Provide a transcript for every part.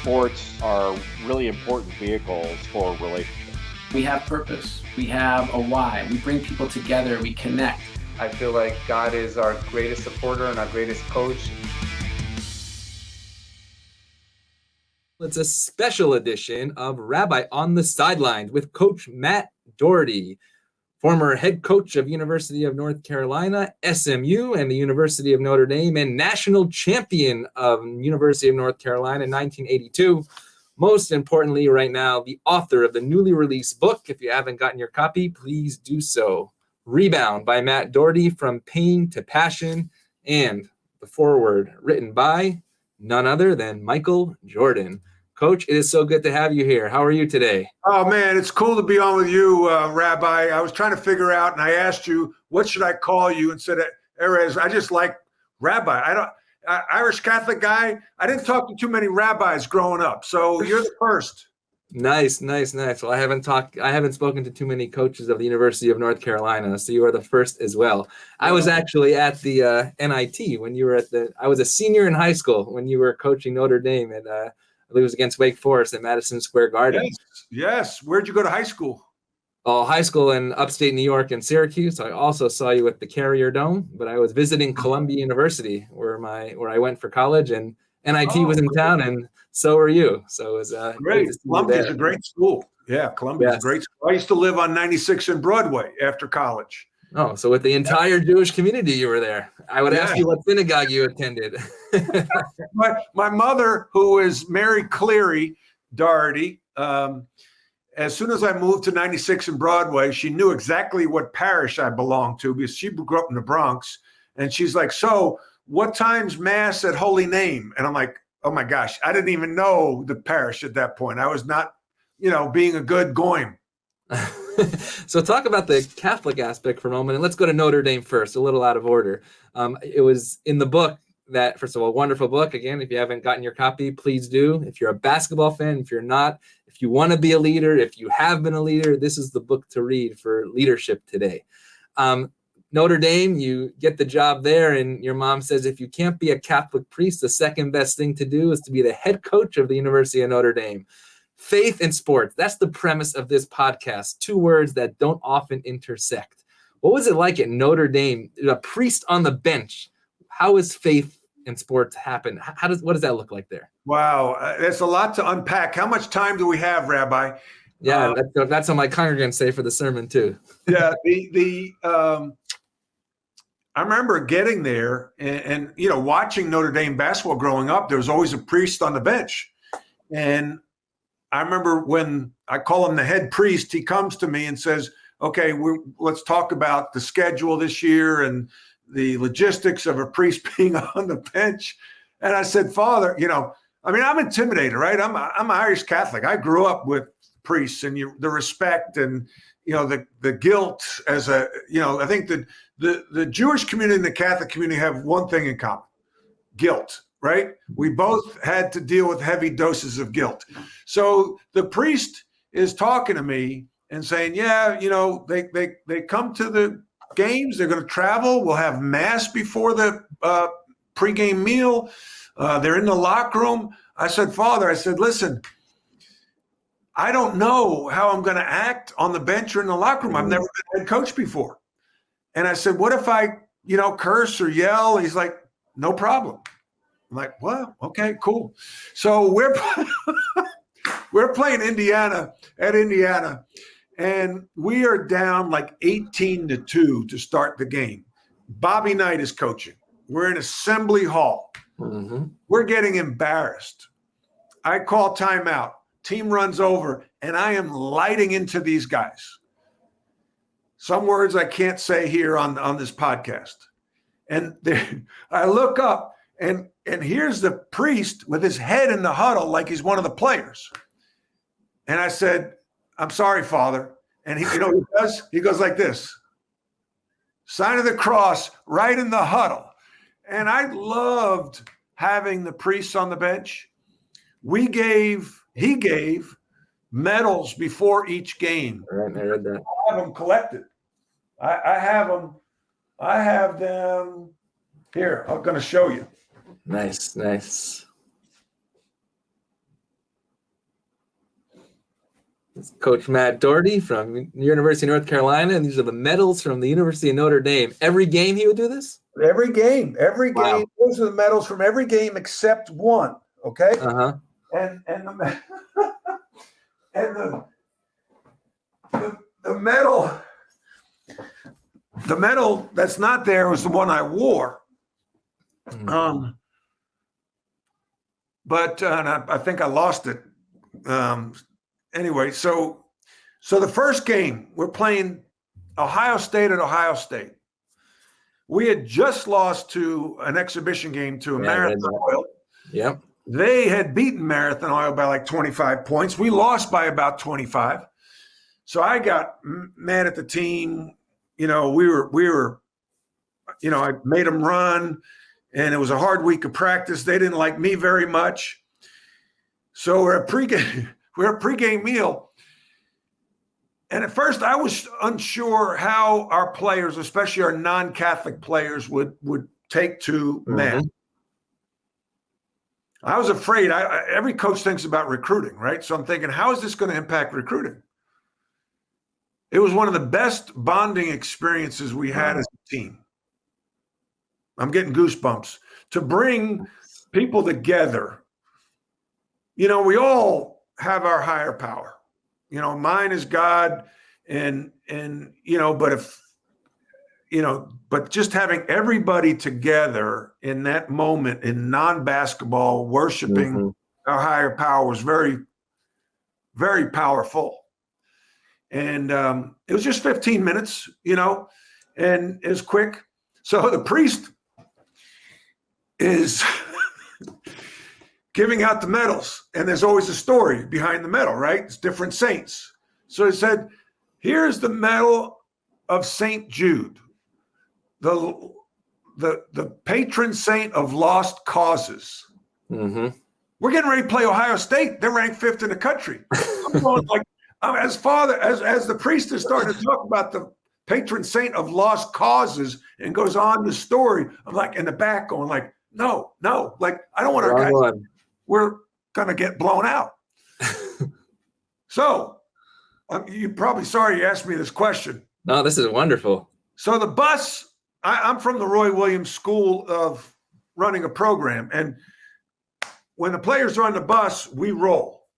sports are really important vehicles for relationships. We have purpose. We have a why. We bring people together. We connect. I feel like God is our greatest supporter and our greatest coach. It's a special edition of Rabbi on the Sidelines with Coach Matt Doherty, former head coach of University of North Carolina, SMU, and the University of Notre Dame, and national champion of University of North Carolina in 1982. Most importantly, right now, the author of the newly released book. If you haven't gotten your copy, please do so. Rebound by Matt Doherty, From Pain to Passion, and the foreword written by none other than Michael Jordan. Coach, it is so good to have you here. How are you today? Oh, man, it's cool to be on with you, Rabbi. I was trying to figure out, and I asked you, what should I call you? And said, Erez, I just like Rabbi. Irish Catholic guy. I didn't talk to too many rabbis growing up, so you're the first. Nice. Well, I haven't spoken to too many coaches of the University of North Carolina, so you are the first as well. I was actually at the NIT when you were I was a senior in high school when you were coaching Notre Dame, and I believe it was against Wake Forest at Madison Square Garden. Yes. Where'd you go to high school? Oh, high school in upstate New York and Syracuse. I also saw you at the Carrier Dome, but I was visiting Columbia University where I went for college, and NIT was in town, and so were you. So it was great. Columbia's a great school. Yeah, Columbia's a great school. I used to live on 96 and Broadway after college. Oh, so with the entire Jewish community, you were there. I would ask you what synagogue you attended. My mother, who is Mary Cleary Doherty, as soon as I moved to 96 and Broadway, she knew exactly what parish I belonged to because she grew up in the Bronx. And she's like, so what time's Mass at Holy Name? And I'm like, oh my gosh, I didn't even know the parish at that point. I was not, being a good goyim. So talk about the Catholic aspect for a moment, and let's go to Notre Dame first, a little out of order. It was in the book that, first of all, wonderful book. Again, if you haven't gotten your copy, please do. If you're a basketball fan, if you're not, if you want to be a leader, if you have been a leader, this is the book to read for leadership today. Notre Dame, you get the job there, and your mom says if you can't be a Catholic priest, the second best thing to do is to be the head coach of the University of Notre Dame. Faith and sports, that's the premise of this podcast, two words that don't often intersect. What was it like at Notre Dame, a priest on the bench? How is faith and sports happen? What does that look like there? Wow, there's a lot to unpack. How much time do we have, Rabbi? Yeah, that's what my congregants say for the sermon too. Yeah, I remember getting there and watching Notre Dame basketball growing up. There was always a priest on the bench, and I remember when I call him the head priest, he comes to me and says, "Okay, let's talk about the schedule this year and the logistics of a priest being on the bench." And I said, "Father, I'm intimidated, right? I'm an Irish Catholic. I grew up with priests and the respect and the guilt as I think that the Jewish community and the Catholic community have one thing in common: guilt, right? We both had to deal with heavy doses of guilt. So the priest is talking to me and saying, they come to the games, they're going to travel, we'll have Mass before the pregame meal, they're in the locker room. I said, Father, listen, I don't know how I'm going to act on the bench or in the locker room. I've never been head coach before. And I said, what if I, curse or yell? He's like, no problem. I'm like, well, okay, cool. So we're playing Indiana, and we are down like 18-2 to start the game. Bobby Knight is coaching. We're in Assembly Hall. Mm-hmm. We're getting embarrassed. I call timeout. Team runs over, and I am lighting into these guys. Some words I can't say here on this podcast. And I look up, and here's the priest with his head in the huddle like he's one of the players. And I said, I'm sorry, Father. And he does? He goes like this. Sign of the cross right in the huddle. And I loved having the priests on the bench. He gave medals before each game. Right, I read that. I have them collected. I have them here. I'm going to show you. Nice. It's Coach Matt Doherty from University of North Carolina, and these are the medals from the University of Notre Dame. Every game he would do this? Every game. Wow. Those are the medals from every game except one. Okay. Uh-huh. And the and the medal that's not there was the one I wore. But I think I lost it. Anyway, so the first game we're playing Ohio State at Ohio State. We had just lost to an exhibition game to Marathon Oil. Yep. They had beaten Marathon Oil by like 25 points. We lost by about 25. So I got mad at the team. We were, I made them run, and it was a hard week of practice. They didn't like me very much. So we're at pregame meal. And at first I was unsure how our players, especially our non-Catholic players, would take to Matt. I was afraid. Every coach thinks about recruiting, right? So I'm thinking, how is this going to impact recruiting? It was one of the best bonding experiences we had as a team. I'm getting goosebumps. To bring people together. We all have our higher power. Mine is God, and but just having everybody together in that moment in non-basketball, worshiping our higher power was very, very powerful. And it was just 15 minutes, and it was quick. So the priest is giving out the medals, and there's always a story behind the medal, right? It's different saints. So he said, here's the medal of St. Jude, the patron saint of lost causes. We're getting ready to play Ohio State. They're ranked 5th in the country. I'm going like, as the priest is starting to talk about the patron saint of lost causes and goes on the story, I'm like in the back going like, no, like I don't want our guys. We're gonna get blown out. So you're probably sorry you asked me this question. No, this is wonderful. So the bus, I'm from the Roy Williams School of running a program, and when the players are on the bus, we roll.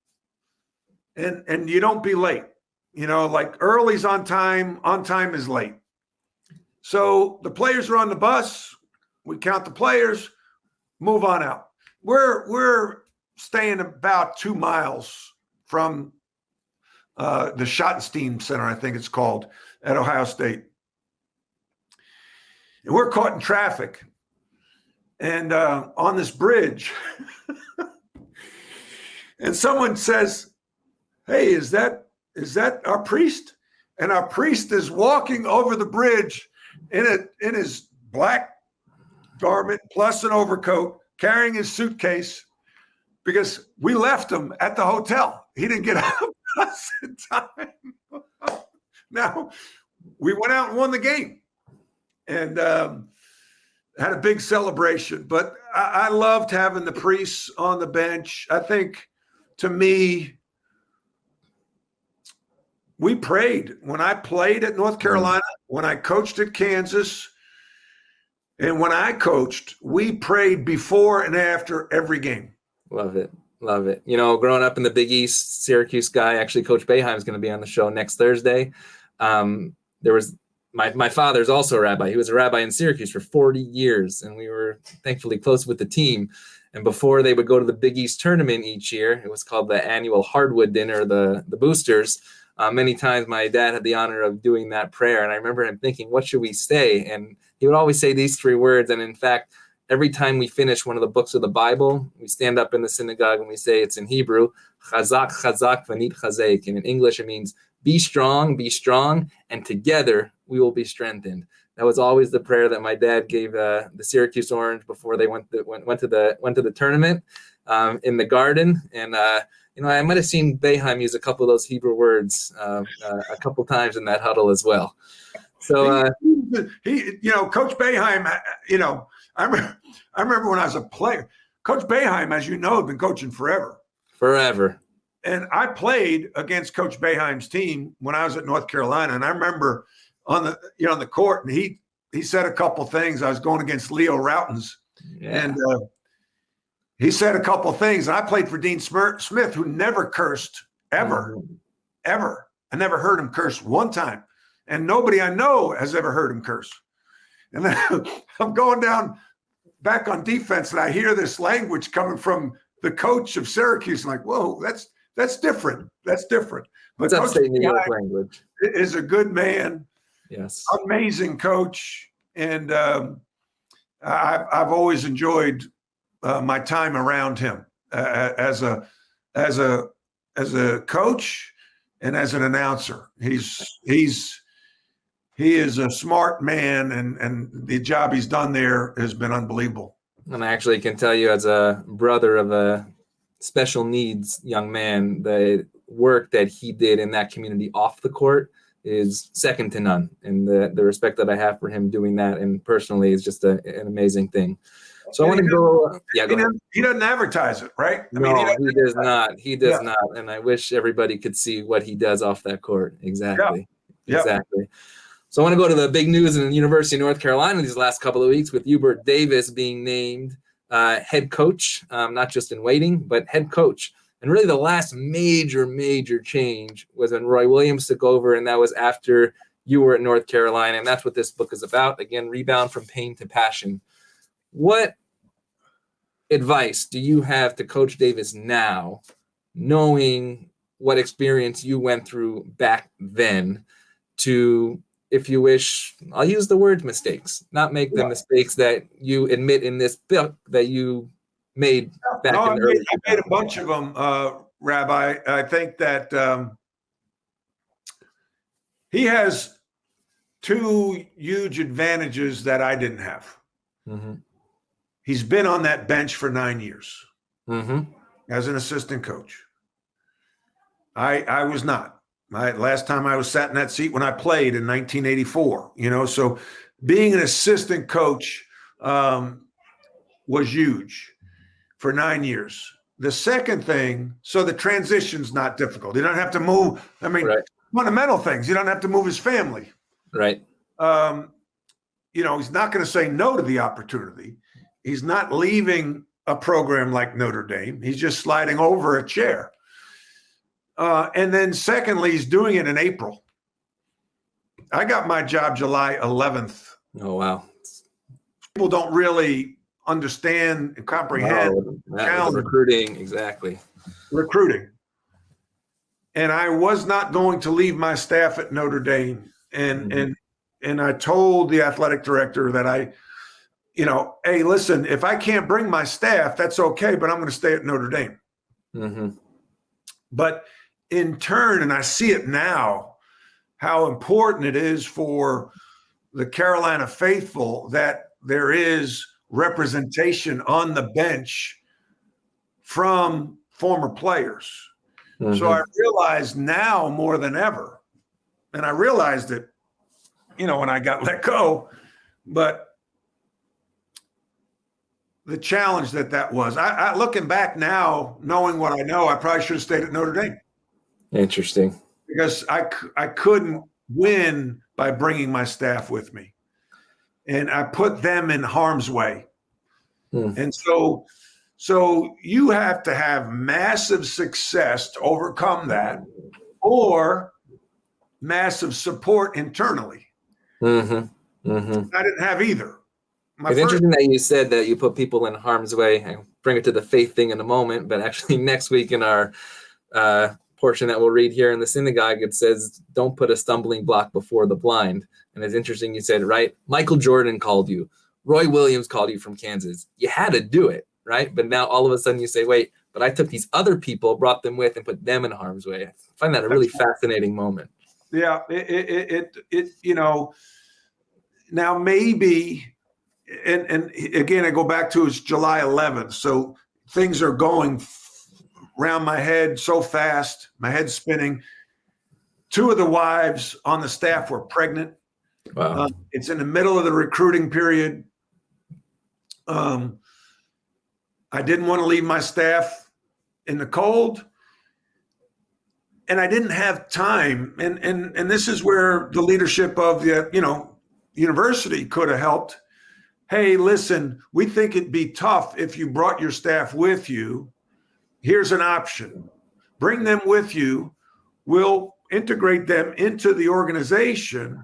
And you don't be late. Like early's on time is late. So the players are on the bus, we count the players, move on out. We're staying about 2 miles from the Schottenstein Center, I think it's called, at Ohio State. And we're caught in traffic. And on this bridge, and someone says, hey, is that our priest? And our priest is walking over the bridge in his black garment plus an overcoat, carrying his suitcase, because we left him at the hotel. He didn't get out of the bus in time. Now, we went out and won the game and had a big celebration. But I loved having the priests on the bench. I think, to me, we prayed. When I played at North Carolina, when I coached at Kansas, and when I coached, we prayed before and after every game. Love it. Growing up in the Big East, Syracuse guy, actually Coach Boeheim is going to be on the show next Thursday. There was my father's also a rabbi. He was a rabbi in Syracuse for 40 years, and we were thankfully close with the team. And before they would go to the Big East tournament each year, it was called the annual Hardwood Dinner, the Boosters. Many times my dad had the honor of doing that prayer. And I remember him thinking, what should we say? And he would always say these 3 words. And in fact, every time we finish one of the books of the Bible, we stand up in the synagogue and we say, it's in Hebrew, chazak, chazak, vanit chazek. And in English, it means be strong, and together we will be strengthened. That was always the prayer that my dad gave the Syracuse Orange before they went to the tournament in the Garden. And I might have seen Boeheim use a couple of those Hebrew words a couple times in that huddle as well. So Coach Boeheim, I remember when I was a player. Coach Boeheim, as you know, had been coaching forever. And I played against Coach Boeheim's team when I was at North Carolina, and I remember on the court, and he said a couple things. I was going against Leo Routens, and he said a couple things. And I played for Dean Smith, who never cursed ever. I never heard him curse one time, and nobody I know has ever heard him curse. And then I'm going down back on defense, and I hear this language coming from the coach of Syracuse. I'm like, whoa, that's different. That's different. But What's upstate New York language? Is a good man. Yes. Amazing coach. And I've always enjoyed my time around him as a coach and as an announcer. He is a smart man, and the job he's done there has been unbelievable. And I actually can tell you, as a brother of a special needs young man, the work that he did in that community off the court is second to none. And the respect that I have for him doing that, and personally, is just an amazing thing. So I want to go. He doesn't advertise it, right? He does not. He does not. And I wish everybody could see what he does off that court. Exactly. Yeah. Exactly. So I want to go to the big news in the University of North Carolina these last couple of weeks, with Hubert Davis being named head coach, not just in waiting, but head coach. And really the last major change was when Roy Williams took over, and that was after you were at North Carolina. And that's what this book is about. Again, Rebound from Pain to Passion. What advice do you have to Coach Davis now, knowing what experience you went through back then, to, if you wish, I'll use the word mistakes, not make the mistakes that you admit in this book that you made back in the early I made a bunch of them, Rabbi. I think that he has two huge advantages that I didn't have. Mm-hmm. He's been on that bench for 9 years Mm-hmm. as an assistant coach. I was not. Last time I was sat in that seat when I played in 1984, so being an assistant coach was huge for 9 years. The second thing, so the transition's not difficult. You don't have to move. I mean, fundamental things. You don't have to move his family. Right. He's not going to say no to the opportunity. He's not leaving a program like Notre Dame. He's just sliding over a chair. And then secondly, he's doing it in April. I got my job July 11th. Oh, wow. People don't really understand and comprehend recruiting. Exactly. Recruiting. And I was not going to leave my staff at Notre Dame. And I told the athletic director that hey, listen, if I can't bring my staff, that's okay, but I'm going to stay at Notre Dame. Mm-hmm. But in turn, and I see it now, how important it is for the Carolina faithful that there is representation on the bench from former players. Mm-hmm. So I realize now more than ever, and I realized it, when I got let go, but the challenge that was. I looking back now, knowing what I know, I probably should have stayed at Notre Dame. Interesting. Because I couldn't win by bringing my staff with me. And I put them in harm's way. And so you have to have massive success to overcome that, or massive support internally. Mm-hmm. Mm-hmm. I didn't have either. It's interesting that you said that you put people in harm's way. I'll bring it to the faith thing in a moment, but actually next week in our portion that we'll read here in the synagogue, it says, don't put a stumbling block before the blind. And it's interesting you said, right, Michael Jordan called you. Roy Williams called you from Kansas. You had to do it, right? But now all of a sudden you say, wait, but I took these other people, brought them with, and put them in harm's way. I find that a really fascinating moment. Yeah, now maybe... And again, I go back to it's July 11th. So things are going around my head so fast. My head's spinning. Two of the wives on the staff were pregnant. Wow. It's in the middle of the recruiting period. I didn't want to leave my staff in the cold. and I didn't have time. And this is where the leadership of the, university could have helped. Hey, listen, we think it'd be tough if you brought your staff with you. Here's an option. Bring them with you. We'll integrate them into the organization,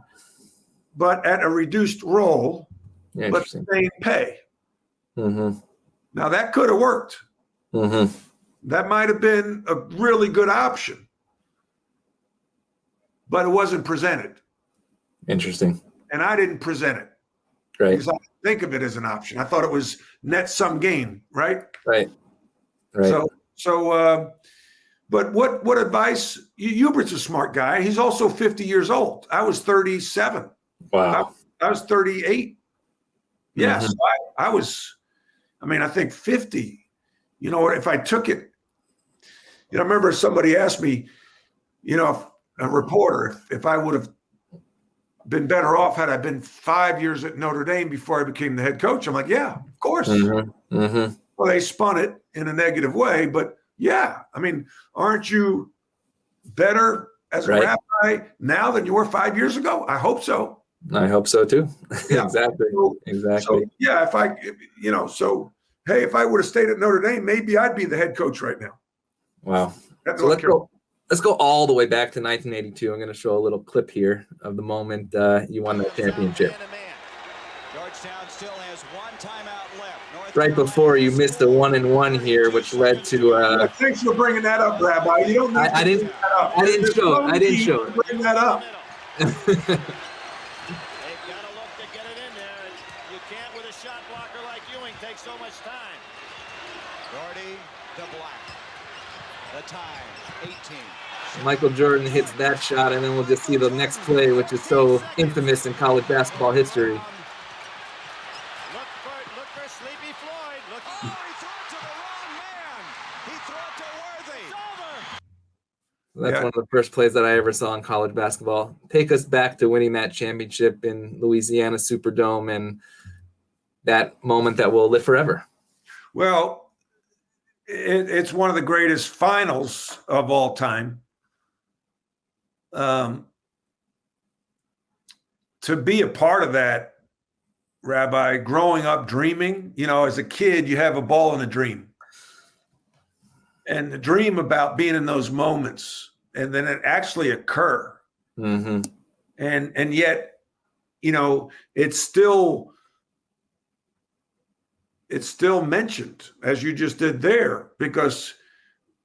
but at a reduced role, but same pay. Mm-hmm. Now, that could have worked. Mm-hmm. That might have been a really good option, but it wasn't presented. Interesting. And I didn't present it. Right. Because I didn't think of it as an option. I thought it was net sum gain, right? Right. But what advice? Hubert's a smart guy. He's also 50 years old. I was 37. Wow. I was 38. Yes, Mm-hmm. I think 50. If I took it, I remember somebody asked me, a reporter, if I would have been better off had I been 5 years at Notre Dame before I became the head coach. I'm like, yeah, of course. Mm-hmm. Mm-hmm. Well, they spun it in a negative way, but yeah, aren't you better as a rabbi now than you were 5 years ago? I hope so. I hope so too. Yeah. Exactly. So, yeah, if I would have stayed at Notre Dame, maybe I'd be the head coach right now. Wow. So let's go all the way back to 1982. I'm going to show a little clip here of the moment you won that championship. Right before you missed the 1-and-1 here, which led to. Thanks for bringing that up, Rabbi. You don't. I didn't show it. I didn't show it. Bring that up. They've got to look to get it in there. You can't with a shot blocker like Ewing take so much time. Doherty to Black. The time, 18. Michael Jordan hits that shot, and then we'll just see the next play, which is so infamous in college basketball history. Look for Sleepy Floyd. Look. Oh, he threw it to the wrong man. He threw it to Worthy. It's over. That's one of the first plays that I ever saw in college basketball. Take us back to winning that championship in Louisiana Superdome and that moment that will live forever. Well, it's one of the greatest finals of all time. To be a part of that, Rabbi, growing up dreaming, as a kid, you have a ball and a dream. And the dream about being in those moments, and then it actually occur. Mm-hmm. And yet, it's still mentioned, as you just did there, because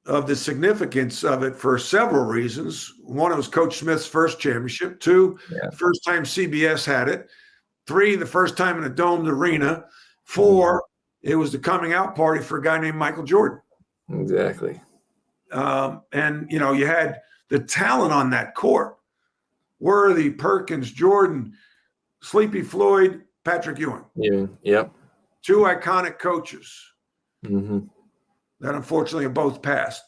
of the significance of it for several reasons. One, it was Coach Smith's first championship. Two, first time CBS had it. Three, the first time in a domed arena. Four, it was the coming out party for a guy named Michael Jordan. Exactly. And, you had the talent on that court. Worthy, Perkins, Jordan, Sleepy Floyd, Patrick Ewing. Yep. Two iconic coaches Mm-hmm. that unfortunately have both passed.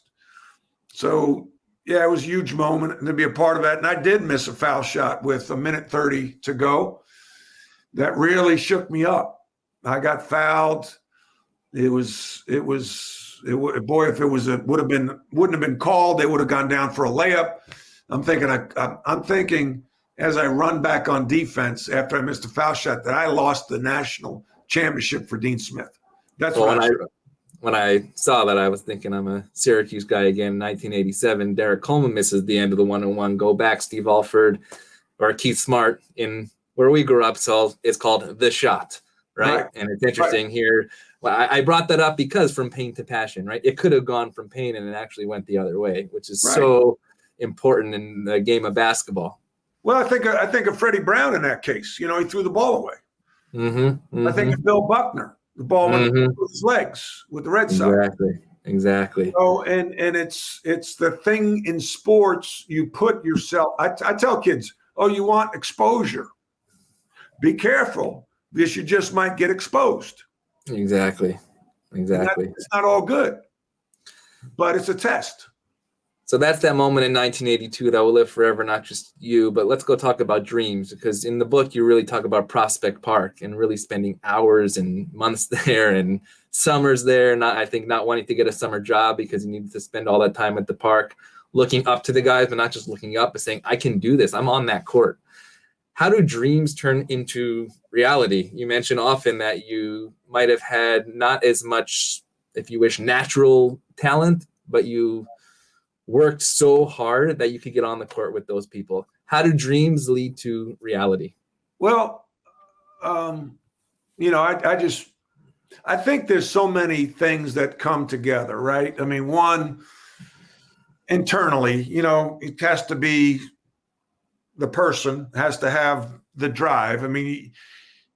So, yeah, it was a huge moment and to be a part of that. And I did miss a foul shot with 1:30 to go. That really shook me up. I got fouled. Boy, if it wouldn't have been called, they would have gone down for a layup. I'm thinking as I run back on defense after I missed a foul shot that I lost the national championship for Dean Smith. That's when I saw that, I was thinking I'm a Syracuse guy again. 1987, Derek Coleman misses the end of the 1-and-1. Go back, Steve Alford or Keith Smart in where we grew up. So it's called The Shot, right? And it's interesting here. Well, I brought that up because from pain to passion, right? It could have gone from pain and it actually went the other way, which is so important in the game of basketball. Well, I think of Freddie Brown in that case. He threw the ball away. Mm-hmm. I think of Bill Buckner. The ball went through his legs with the Red Sox. Exactly. Oh, and it's the thing in sports. You put yourself. I tell kids, you want exposure? Be careful because you just might get exposed. Exactly. It's not all good, but it's a test. So that's that moment in 1982 that will live forever, not just you, but let's go talk about dreams, because in the book, you really talk about Prospect Park and really spending hours and months there and summers there. Not wanting to get a summer job because you needed to spend all that time at the park, looking up to the guys, but not just looking up, but saying, I can do this. I'm on that court. How do dreams turn into reality? You mention often that you might have had not as much, if you wish, natural talent, but you worked so hard that you could get on the court with those people. How do dreams lead to reality? Well, you know, I think there's so many things that come together, right? I mean, one, internally, you know, it has to be the person has to have the drive. I mean,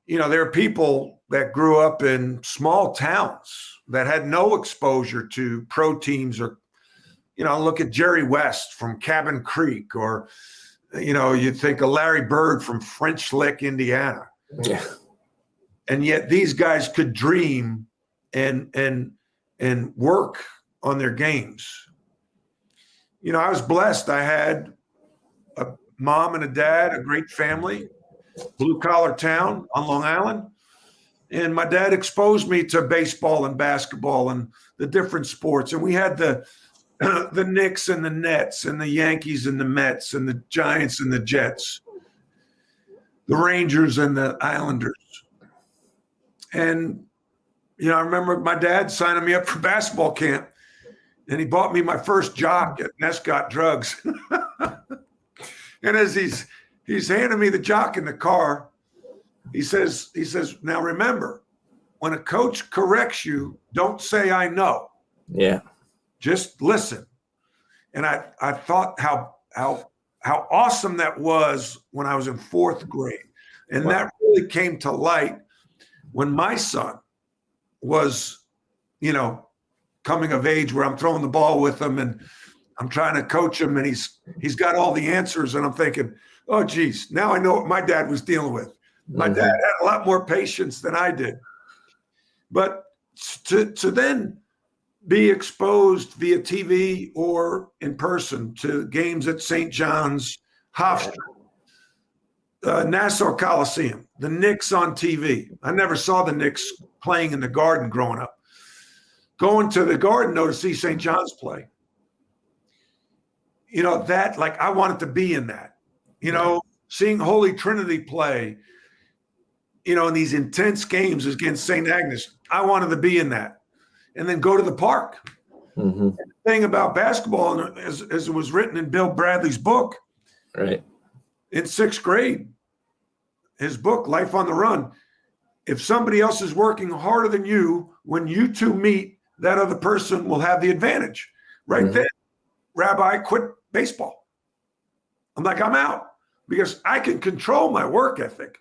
you know, there are people that grew up in small towns that had no exposure to pro teams, or, you know, look at Jerry West from Cabin Creek, or, you know, you think of Larry Bird from French Lick, Indiana. Yeah. And yet these guys could dream and work on their games. You know, I was blessed. I had a mom and a dad, a great family, blue collar town on Long Island. And my dad exposed me to baseball and basketball and the different sports. And we had the Knicks and the Nets and the Yankees and the Mets and the Giants and the Jets, the Rangers and the Islanders. And, you know, I remember my dad signing me up for basketball camp, and he bought me my first jock at Nescott Drugs. And as he's handing me the jock in the car, he says, now remember, when a coach corrects you, don't say I know. Yeah. Just listen. And I thought how awesome that was when I was in fourth grade. And Wow. that really came to light when my son was, you know, coming of age, where I'm throwing the ball with him and I'm trying to coach him, and he's got all the answers, and I'm thinking, oh geez, now I know what my dad was dealing with. My dad had a lot more patience than I did. But to then be exposed via TV or in person to games at St. John's, Hofstra, Nassau Coliseum, the Knicks on TV. I never saw the Knicks playing in the Garden growing up. Going to the Garden, though, to see St. John's play. You know, that, like, I wanted to be in that. You know, seeing Holy Trinity play, you know, in these intense games against St. Agnes, I wanted to be in that. And then go to the park. Mm-hmm. The thing about basketball, as it was written in Bill Bradley's book, Right. in sixth grade, his book, Life on the Run, if somebody else is working harder than you, when you two meet, that other person will have the advantage. Right then, Rabbi, quit baseball. I'm like, I'm out, because I can control my work ethic.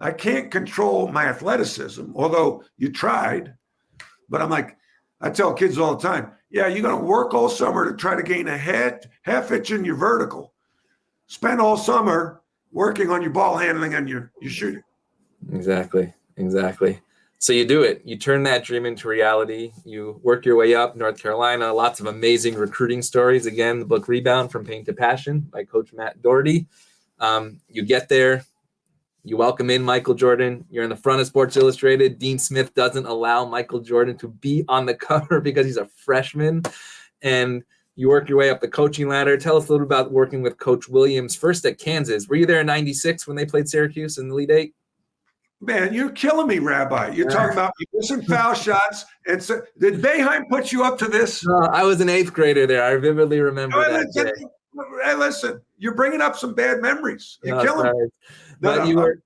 I can't control my athleticism, although you tried. But I'm like, I tell kids all the time, yeah, you're going to work all summer to try to gain a half inch in your vertical. Spend all summer working on your ball handling and your shooting. Exactly. So you do it. You turn that dream into reality. You work your way up. North Carolina, lots of amazing recruiting stories. Again, the book Rebound, From Pain to Passion by Coach Matt Doherty. You get there. You welcome in Michael Jordan. You're in the front of Sports Illustrated. Dean Smith doesn't allow Michael Jordan to be on the cover because he's a freshman. And you work your way up the coaching ladder. Tell us a little about working with Coach Williams, first at Kansas. Were you there in '96 when they played Syracuse in the Elite Eight? Man, you're killing me, Rabbi. You're talking about missing foul shots. And so, did Boeheim put you up to this? No, I was an eighth grader there. I vividly remember that day. Hey, listen, you're bringing up some bad memories. You're killing me. But you were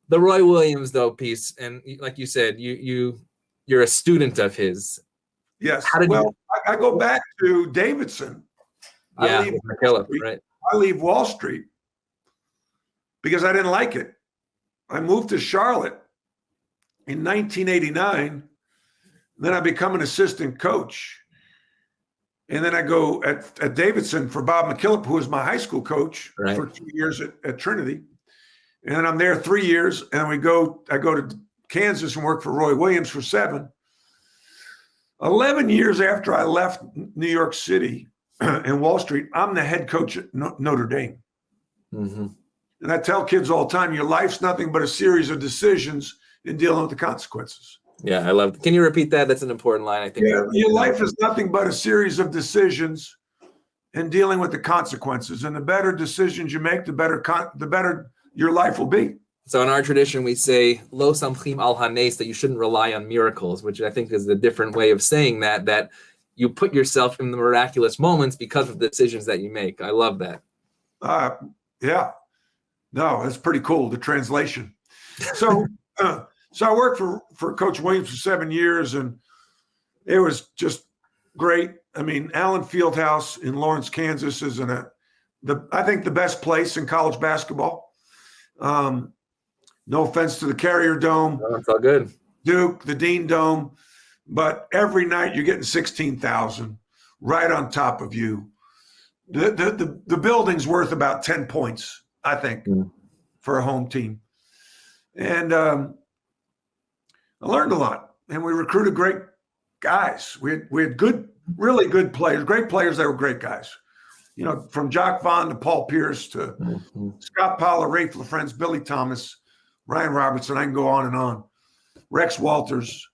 the Roy Williams, though, piece. And like you said, you're a student of his. Yes. I go back to Davidson. Yeah, McKillop, right. I leave Wall Street because I didn't like it. I moved to Charlotte in 1989. Then I become an assistant coach. And then I go at Davidson for Bob McKillop, who was my high school coach for 2 years at Trinity. And then I'm there 3 years. And then I go to Kansas and work for Roy Williams for 7. 11 years after I left New York City and Wall Street, I'm the head coach at Notre Dame. Mm-hmm. And I tell kids all the time, your life's nothing but a series of decisions in dealing with the consequences. Yeah, I love it. Can you repeat that? That's an important line, I think. Yeah, your life is nothing but a series of decisions and dealing with the consequences. And the better decisions you make, the better your life will be. So in our tradition, we say lo samchim al hanes, that you shouldn't rely on miracles, which I think is a different way of saying that you put yourself in the miraculous moments because of the decisions that you make. I love that. Yeah. No, that's pretty cool, the translation. So so I worked for Coach Williams for 7 years, and it was just great. I mean, Allen Fieldhouse in Lawrence, Kansas is I think the best place in college basketball. No offense to the Carrier Dome. Oh, it's all good. Duke, the Dean Dome, but every night you're getting 16,000 right on top of you. The building's worth about 10 points, I think, for a home team. And I learned a lot, and we recruited great guys. We had good, really good players, great players that were great guys. You know, from Jock Vaughn to Paul Pierce to Scott Powell, Rafe LaFrance, Billy Thomas, Ryan Robertson. I can go on and on. Rex Walters,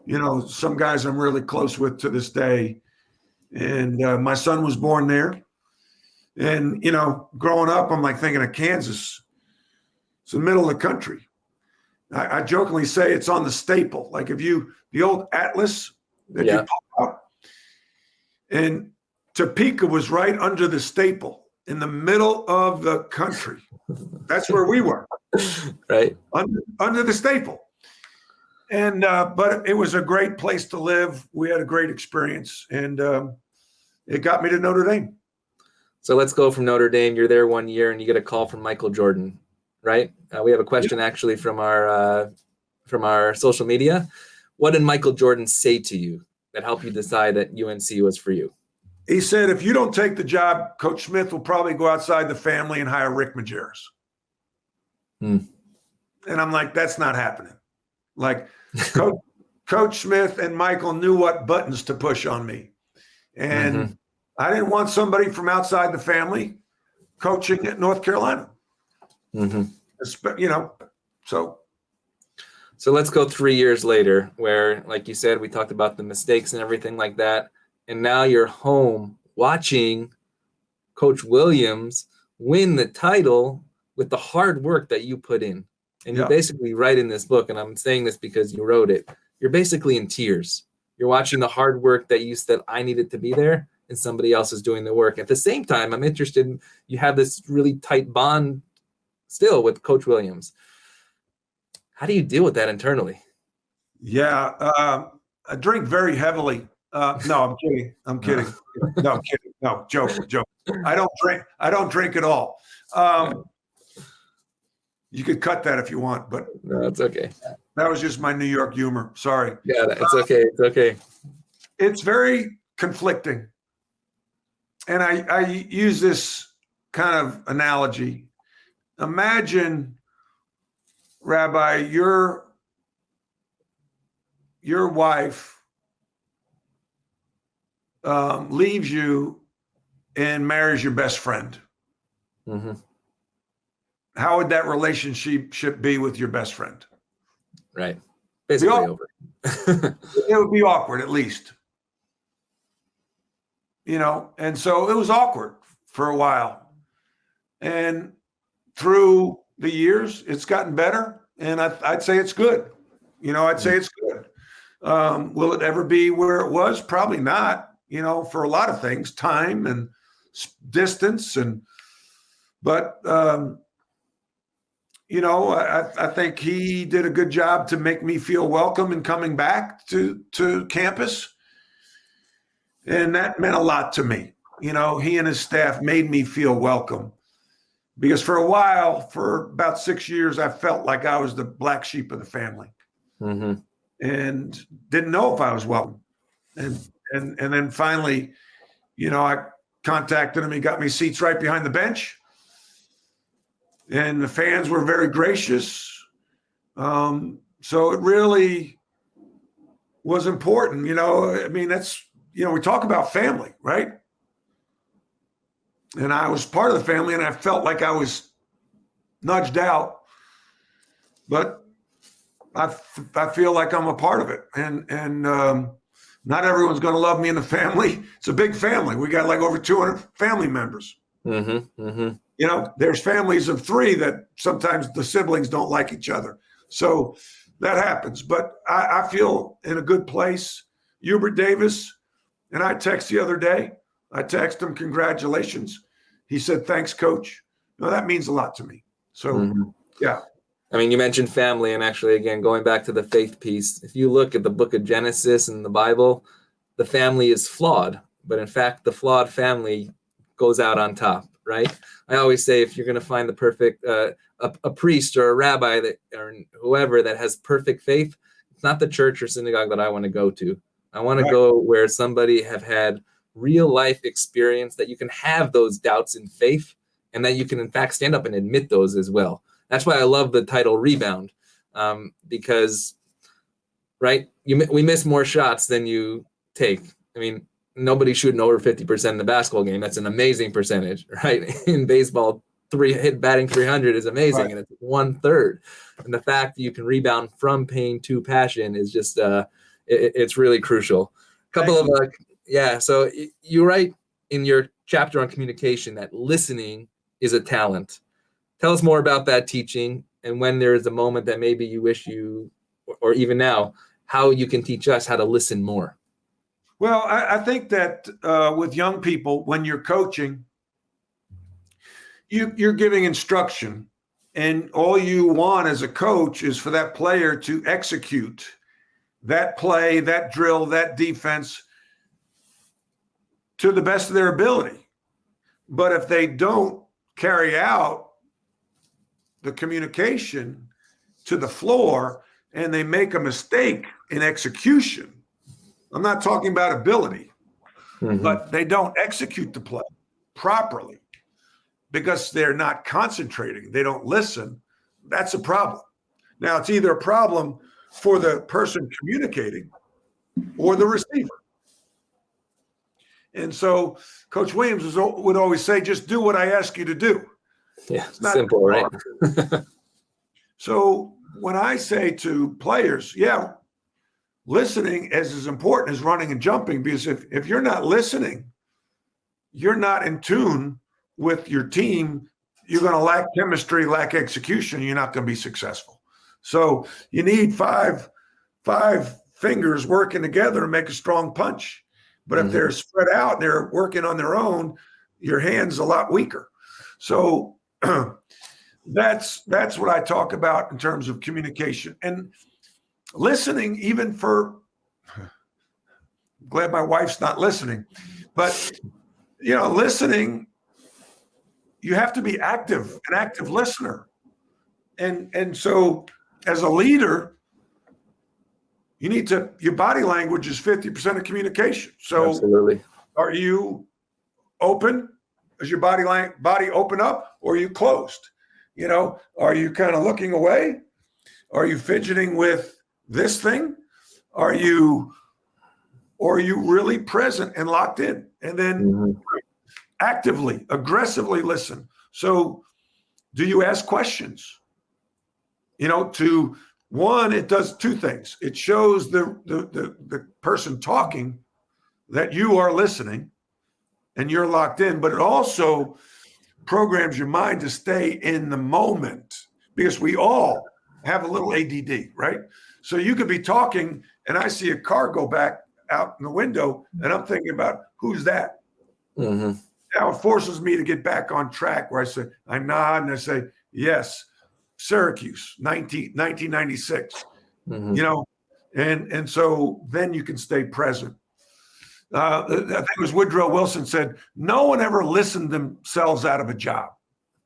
you know, some guys I'm really close with to this day. And my son was born there. And, you know, growing up, I'm like thinking of Kansas. It's the middle of the country. I jokingly say it's on the staple. Like the old atlas that you pull out. And Topeka was right under the staple in the middle of the country. That's where we were. Right. Under the staple. And, but it was a great place to live. We had a great experience, and it got me to Notre Dame. So let's go from Notre Dame. You're there 1 year and you get a call from Michael Jordan, right? We have a question actually from our social media. What did Michael Jordan say to you that helped you decide that UNC was for you? He said, if you don't take the job, Coach Smith will probably go outside the family and hire Rick Majerus. And I'm like, that's not happening. Like Coach Smith and Michael knew what buttons to push on me. And I didn't want somebody from outside the family coaching at North Carolina. You know, so let's go 3 years later where, like you said, we talked about the mistakes and everything like that. And now you're home watching Coach Williams win the title with the hard work that you put in. And you basically write in this book, and I'm saying this because you wrote it, you're basically in tears. You're watching the hard work that you said I needed to be there, and somebody else is doing the work. At the same time, I'm interested in, you have this really tight bond still with Coach Williams. How do you deal with that internally? Yeah, I drink very heavily. No, I'm kidding. No, I'm kidding. No, joke. I don't drink at all. You could cut that if you want, but no, it's okay. That was just my New York humor. Sorry. Yeah, it's okay. It's okay. It's very conflicting. And I use this kind of analogy. Imagine, Rabbi, your wife leaves you and marries your best friend. How would that relationship be with your best friend? Right. Basically over. It would be awkward, at least. You know, and so it was awkward for a while. And through the years, it's gotten better. And I'd say it's good. You know, I'd say it's good. Will it ever be where it was? Probably not, you know, for a lot of things, time and distance. But you know, I think he did a good job to make me feel welcome in coming back to campus. And that meant a lot to me. You know, he and his staff made me feel welcome. Because for a while, for about 6 years, I felt like I was the black sheep of the family. And didn't know if I was welcome. And then finally, you know, I contacted him. He got me seats right behind the bench. And the fans were very gracious. So it really was important. You know, I mean, that's, you know, we talk about family, right? And I was part of the family, and I felt like I was nudged out. But I feel like I'm a part of it. And Not everyone's going to love me in the family. It's a big family. We got like over 200 family members. Mm-hmm. Mm-hmm. You know, there's families of 3 that sometimes the siblings don't like each other. So that happens. But I feel in a good place. Hubert Davis, and I text the other day. I text him, congratulations. He said, thanks, coach. That means a lot to me. So, yeah. I mean, you mentioned family, and actually, again, going back to the faith piece, if you look at the book of Genesis and the Bible, the family is flawed. But in fact, the flawed family goes out on top, right? I always say if you're going to find the perfect, a priest or a rabbi or whoever that has perfect faith, it's not the church or synagogue that I want to go to. I want to go where somebody have had real life experience, that you can have those doubts in faith, and that you can, in fact, stand up and admit those as well. That's why I love the title Rebound, because, right, we miss more shots than you take. I mean, nobody's shooting over 50% in the basketball game. That's an amazing percentage, right? In baseball, batting 300 is amazing, and it's 1/3. And the fact that you can rebound from pain to passion is just, it's really crucial. So you write in your chapter on communication that listening is a talent. Tell us more about that teaching, and when there is a moment that maybe you wish you, or even now, how you can teach us how to listen more. Well, I think that with young people, when you're coaching, you're giving instruction, and all you want as a coach is for that player to execute that play, that drill, that defense to the best of their ability. But if they don't carry out the communication to the floor and they make a mistake in execution, I'm not talking about ability, but they don't execute the play properly because they're not concentrating, they don't listen, that's a problem. Now, it's either a problem for the person communicating or the receiver. And so Coach Williams would always say, just do what I ask you to do. Yeah, it's not simple, right? So when I say to players, listening is as important as running and jumping, because if you're not listening, you're not in tune with your team, you're going to lack chemistry, lack execution, you're not going to be successful. So you need five fingers working together to make a strong punch. But if they're spread out and they're working on their own, your hand's a lot weaker. So that's what I talk about in terms of communication and listening. Even I'm glad my wife's not listening, but listening, you have to be active, an active listener. And so as a leader, your body language is 50% of communication. So absolutely. Are you open? Is your body open up, or are you closed? Are you kind of looking away? Are you fidgeting with this thing? Are you really present and locked in? And then actively, aggressively listen. So do you ask questions? It does 2 things. It shows the person talking that you are listening and you're locked in, but it also programs your mind to stay in the moment, because we all have a little ADD, right? So you could be talking and I see a car go back out in the window and I'm thinking about, who's that? Now it forces me to get back on track, where I nod and I say, yes, Syracuse, 1996, and so then you can stay present. I think it was Woodrow Wilson said, no one ever listened themselves out of a job.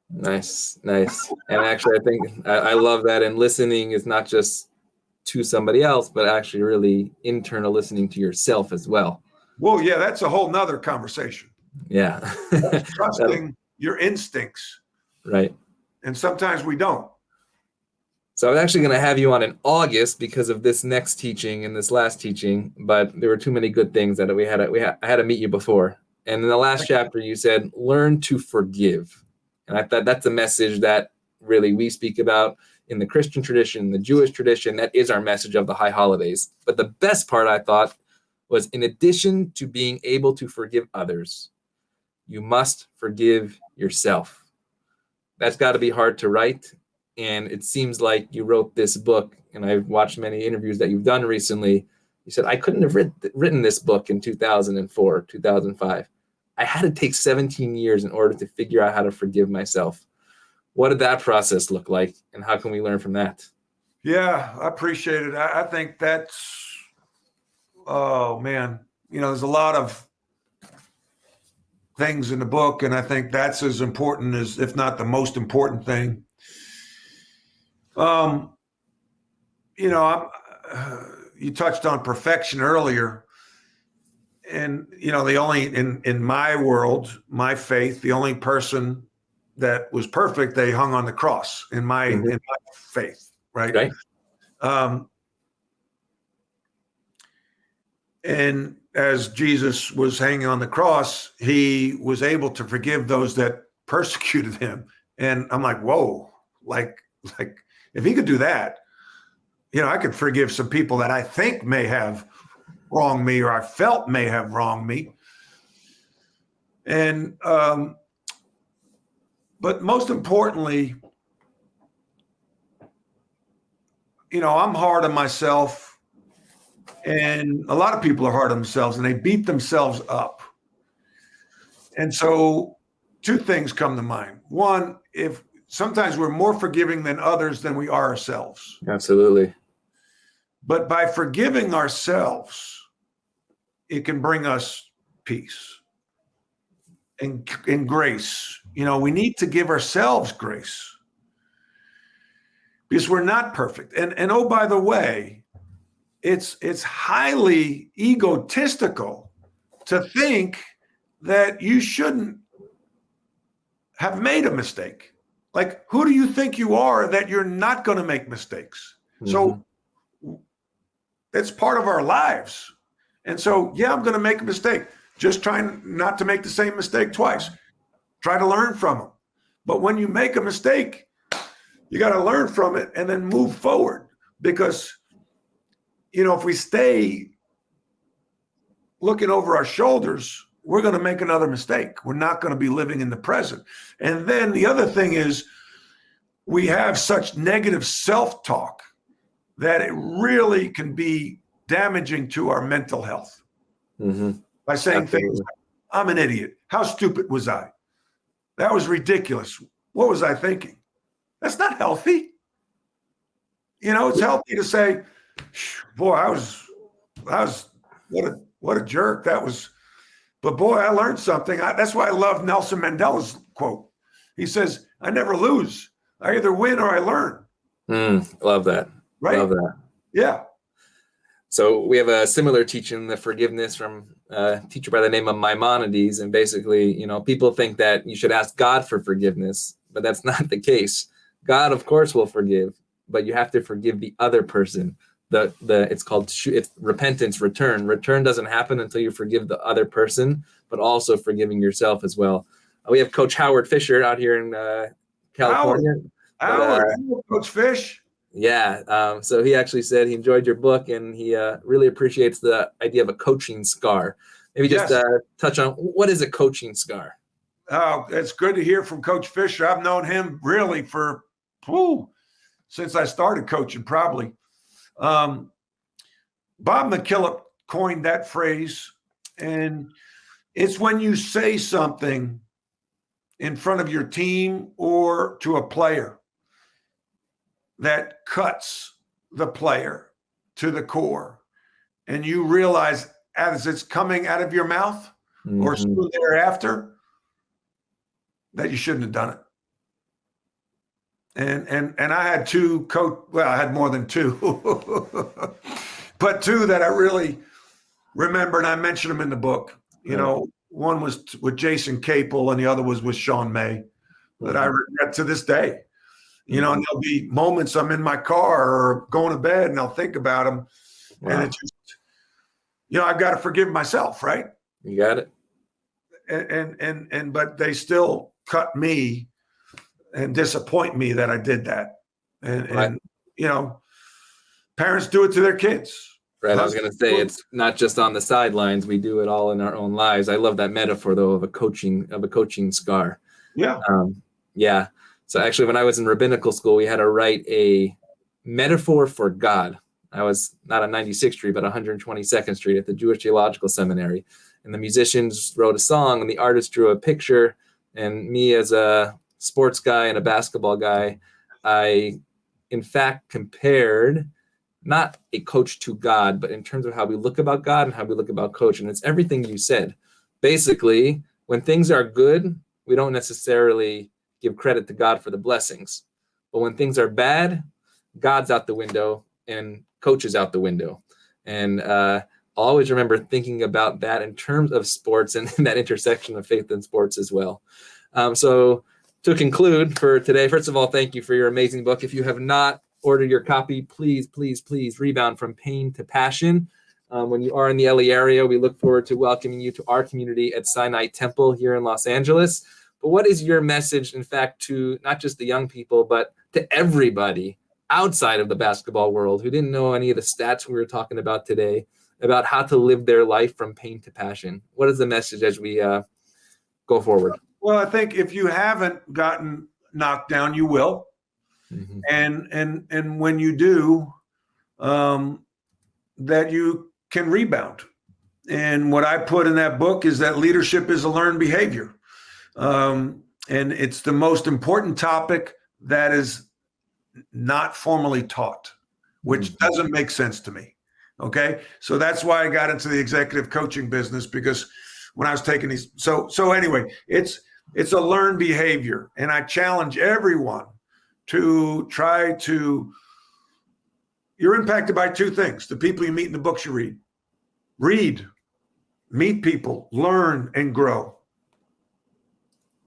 Nice. And actually, I think I love that. And listening is not just to somebody else, but actually really internal listening to yourself as well. Well, yeah, that's a whole nother conversation. Yeah. Trusting your instincts. Right. And sometimes we don't. So I was actually going to have you on in August because of this next teaching and this last teaching, but there were too many good things that I had to meet you before. And in the last chapter, you said, learn to forgive. And I thought that's a message that really we speak about in the Christian tradition, the Jewish tradition. That is our message of the high holidays. But the best part, I thought, was, in addition to being able to forgive others, you must forgive yourself. That's got to be hard to write. And it seems like you wrote this book, and I've watched many interviews that you've done recently. You said, I couldn't have written this book in 2004, 2005. I had to take 17 years in order to figure out how to forgive myself. What did that process look like, and how can we learn from that? Yeah, I appreciate it. I think that's, oh man, there's a lot of things in the book, and I think that's as important as, if not the most important thing. You touched on perfection earlier, and the only in my world, my faith, the only person that was perfect, they hung on the cross in my faith, right? And as Jesus was hanging on the cross, he was able to forgive those that persecuted him. And I'm like, whoa, like if he could do that, I could forgive some people that I think may have wronged me, or I felt may have wronged me. And, but most importantly, I'm hard on myself, and a lot of people are hard on themselves, and they beat themselves up. And so two things come to mind. One, if sometimes we're more forgiving than others than we are ourselves. Absolutely. But by forgiving ourselves, it can bring us peace and grace. We need to give ourselves grace, because we're not perfect. And oh, by the way, it's highly egotistical to think that you shouldn't have made a mistake. Like, who do you think you are that you're not going to make mistakes? So it's part of our lives. And so, yeah, I'm going to make a mistake. Just trying not to make the same mistake twice. Try to learn from them. But when you make a mistake, you got to learn from it and then move forward. Because, if we stay looking over our shoulders, we're going to make another mistake. We're not going to be living in the present. And then the other thing is, we have such negative self-talk that it really can be damaging to our mental health. By saying things like, I'm an idiot. How stupid was I? That was ridiculous. What was I thinking? That's not healthy. It's healthy to say, boy, I was what a jerk that was. But boy, I learned something. That's why I love Nelson Mandela's quote. He says, I never lose. I either win or I learn. Love that. Right? Love that. Yeah. So we have a similar teaching, the forgiveness, from a teacher by the name of Maimonides. And basically, people think that you should ask God for forgiveness, but that's not the case. God, of course, will forgive, but you have to forgive the other person. It's called repentance, return. Return doesn't happen until you forgive the other person, but also forgiving yourself as well. We have Coach Howard Fisher out here in California. Howard, Coach Fish. Yeah. So he actually said he enjoyed your book, and he really appreciates the idea of a coaching scar. Maybe just touch on, what is a coaching scar? Oh, it's good to hear from Coach Fisher. I've known him really for since I started coaching, probably. Bob McKillop coined that phrase, and it's when you say something in front of your team or to a player that cuts the player to the core, and you realize as it's coming out of your mouth or soon thereafter that you shouldn't have done it. And I had two I had more than two, but two that I really remember, and I mentioned them in the book. One was with Jason Capel, and the other was with Sean May, that I regret to this day. And there'll be moments I'm in my car or going to bed, and I'll think about them, and it's just, I've got to forgive myself, right? You got it. And but they still cut me and disappoint me that I did that. And parents do it to their kids. Right. I was going to say, it's not just on the sidelines. We do it all in our own lives. I love that metaphor, though, of a coaching scar. Yeah. Yeah. So actually, when I was in rabbinical school, we had to write a metaphor for God. I was not on 96th Street, but 122nd Street at the Jewish Theological Seminary. And the musicians wrote a song, and the artist drew a picture. And me, as a sports guy and a basketball guy, I, in fact, compared not a coach to God, but in terms of how we look about God and how we look about coach. And it's everything you said. Basically, when things are good, we don't necessarily give credit to God for the blessings. But when things are bad, God's out the window and coach is out the window. And I'll always remember thinking about that in terms of sports and that intersection of faith and sports as well. So to conclude for today, first of all, thank you for your amazing book. If you have not ordered your copy, please Rebound from Pain to Passion. When you are in the LA area, we look forward to welcoming you to our community at Sinai Temple here in Los Angeles. But what is your message, in fact, to not just the young people, but to everybody outside of the basketball world who didn't know any of the stats we were talking about today about how to live their life from pain to passion? What is the message as we go forward? Well, I think if you haven't gotten knocked down, you will. Mm-hmm. And when you do, that you can rebound. And what I put in that book is that leadership is a learned behavior. And it's the most important topic that is not formally taught, which doesn't make sense to me. Okay. So that's why I got into the executive coaching business, because when I was taking these, so anyway, it's a learned behavior. And I challenge everyone to try to, you're impacted by two things: the people you meet and the books you read, meet people, learn, and grow.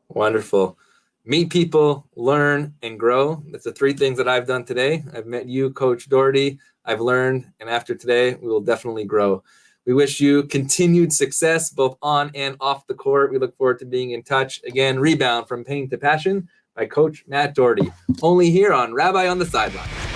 Wonderful. Meet people, learn, and grow. That's the three things that I've done today. I've met you, Coach Doherty. I've learned, and after today, we will definitely grow. We wish you continued success, both on and off the court. We look forward to being in touch. Again, Rebound from Pain to Passion by Coach Matt Doherty. Only here on Rabbi on the Sidelines.